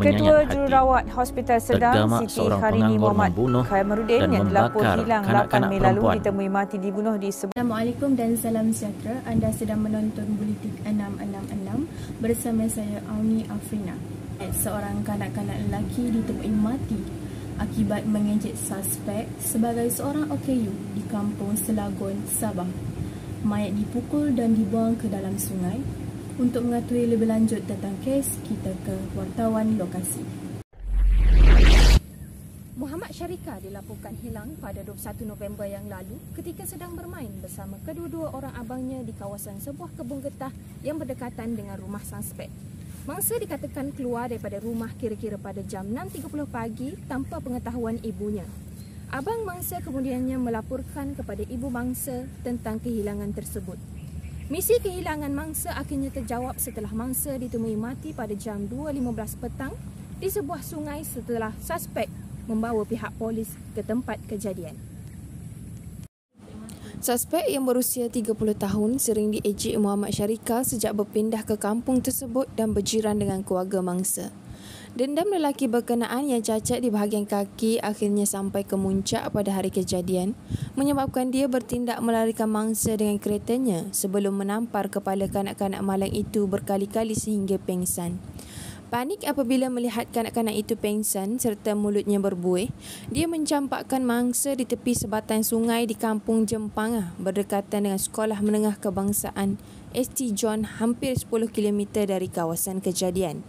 menyayat Ketua hati. Jururawat Hospital Sedang Tergamak Siti seorang Harini penganggur Muhammad membunuh Kamarudin dan yang dilapor membakar hilang 8 kanak-kanak Mei lalu perempuan. ditemui mati dibunuh di sebuah. Assalamualaikum dan salam sejahtera. Anda sedang menonton Buletin 666 bersama saya Auni Afrina. Seorang kanak-kanak lelaki ditemui mati akibat mengejek suspek sebagai seorang OKU di Kampung Selagon, Sabah. Mayat dipukul dan dibuang ke dalam sungai. Untuk mengetahui lebih lanjut tentang kes, kita ke wartawan lokasi. Muhammad Syarika dilaporkan hilang pada 21 November yang lalu ketika sedang bermain bersama kedua-dua orang abangnya di kawasan sebuah kebun getah yang berdekatan dengan rumah suspek. Mangsa dikatakan keluar daripada rumah kira-kira pada jam 6.30 pagi tanpa pengetahuan ibunya. Abang mangsa kemudiannya melaporkan kepada ibu mangsa tentang kehilangan tersebut. Misi kehilangan mangsa akhirnya terjawab setelah mangsa ditemui mati pada jam 2.15 petang di sebuah sungai setelah suspek membawa pihak polis ke tempat kejadian. Suspek yang berusia 30 tahun sering diejek Muhammad Syarika sejak berpindah ke kampung tersebut dan berjiran dengan keluarga mangsa. Dendam lelaki berkenaan yang cacat di bahagian kaki akhirnya sampai ke muncak pada hari kejadian, menyebabkan dia bertindak melarikan mangsa dengan keretanya sebelum menampar kepala kanak-kanak malang itu berkali-kali sehingga pengsan. Panik apabila melihat kanak-kanak itu pengsan serta mulutnya berbuih, dia mencampakkan mangsa di tepi sebatang sungai di kampung Jempangah berdekatan dengan Sekolah Menengah Kebangsaan ST John hampir 10 km dari kawasan kejadian.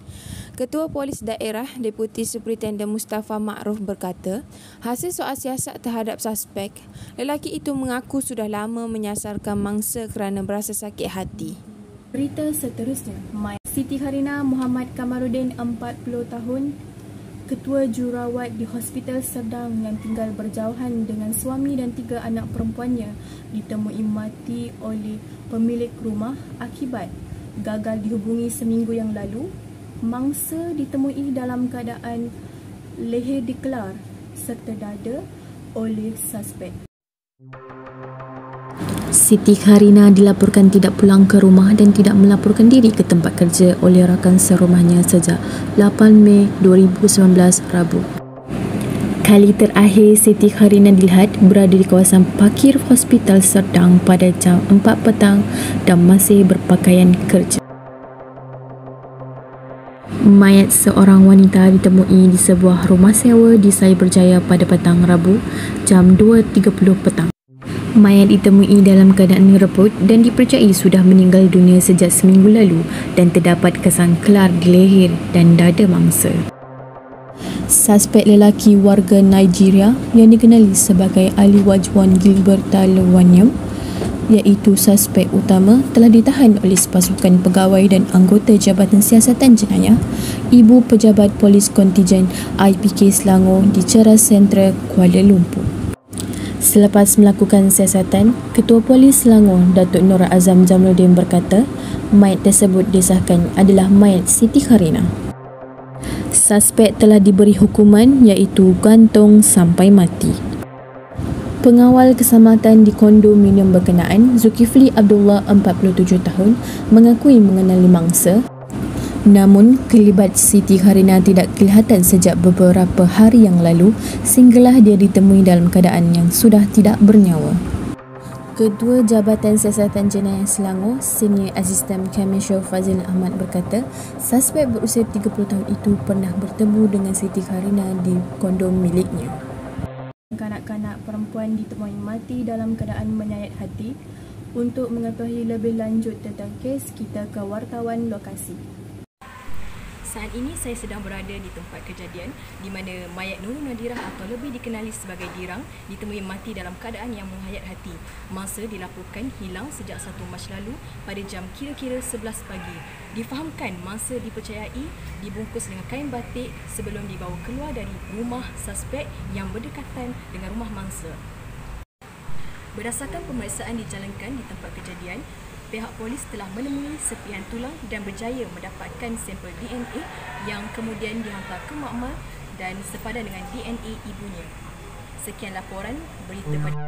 Ketua Polis Daerah Deputi Superintenden Mustafa Ma'ruf berkata, hasil soal siasat terhadap suspek, lelaki itu mengaku sudah lama menyasarkan mangsa kerana berasa sakit hati. Berita seterusnya, Siti Harina Muhammad Kamarudin 40 tahun, Ketua Jururawat di Hospital Sedang yang tinggal berjauhan dengan suami dan 3 anak perempuannya ditemui mati oleh pemilik rumah akibat gagal dihubungi seminggu yang lalu. Mangsa ditemui dalam keadaan leher dikelar serta dada oleh suspek. Siti Harina dilaporkan tidak pulang ke rumah dan tidak melaporkan diri ke tempat kerja oleh rakan serumahnya sejak 8 Mei 2019 Rabu. Kali terakhir Siti Harina dilihat berada di kawasan parkir Hospital Sedang pada jam 4 petang dan masih berpakaian kerja. Mayat seorang wanita ditemui di sebuah rumah sewa di Cyberjaya pada petang Rabu jam 2.30 petang. Mayat ditemui dalam keadaan rebut dan dipercayai sudah meninggal dunia sejak seminggu lalu dan terdapat kesan kelar di leher dan dada mangsa. Suspek lelaki warga Nigeria yang dikenali sebagai Ali Wajwan Gilberta Lewanyam, iaitu suspek utama, telah ditahan oleh pasukan pegawai dan anggota Jabatan Siasatan Jenayah Ibu Pejabat Polis Kontijen IPK Selangor di Ceras Sentra, Kuala Lumpur. Selepas melakukan siasatan, Ketua Polis Selangor Datuk Nur Azam Jamaluddin berkata, mayat tersebut disahkan adalah mayat Siti Harina. Suspek telah diberi hukuman iaitu gantung sampai mati. Pengawal keselamatan di kondominium berkenaan, Zulkifli Abdullah 47 tahun, mengakui mengenali mangsa. Namun, kelibat Siti Harina tidak kelihatan sejak beberapa hari yang lalu sehinggalah dia ditemui dalam keadaan yang sudah tidak bernyawa. Ketua Jabatan Siasatan Jenayah Selangor, Senior Asisten Komisioner Fazil Ahmad berkata, suspek berusia 30 tahun itu pernah bertemu dengan Siti Harina di kondom miliknya. Kanak-kanak perempuan ditemui mati dalam keadaan menyayat hati. Untuk mengetahui lebih lanjut tentang kes, kita ke wartawan lokasi. Saat ini saya sedang berada di tempat kejadian di mana mayat Nurul Nadirah atau lebih dikenali sebagai Dirang ditemui mati dalam keadaan yang menghayat hati. Mangsa dilaporkan hilang sejak 1 Mac lalu pada jam kira-kira 11 pagi. Difahamkan mangsa dipercayai dibungkus dengan kain batik sebelum dibawa keluar dari rumah suspek yang berdekatan dengan rumah mangsa. Berdasarkan pemeriksaan dijalankan di tempat kejadian, pihak polis telah menemui serpihan tulang dan berjaya mendapatkan sampel DNA yang kemudian dihantar ke makmal dan sepadan dengan DNA ibunya. Sekian laporan berita pada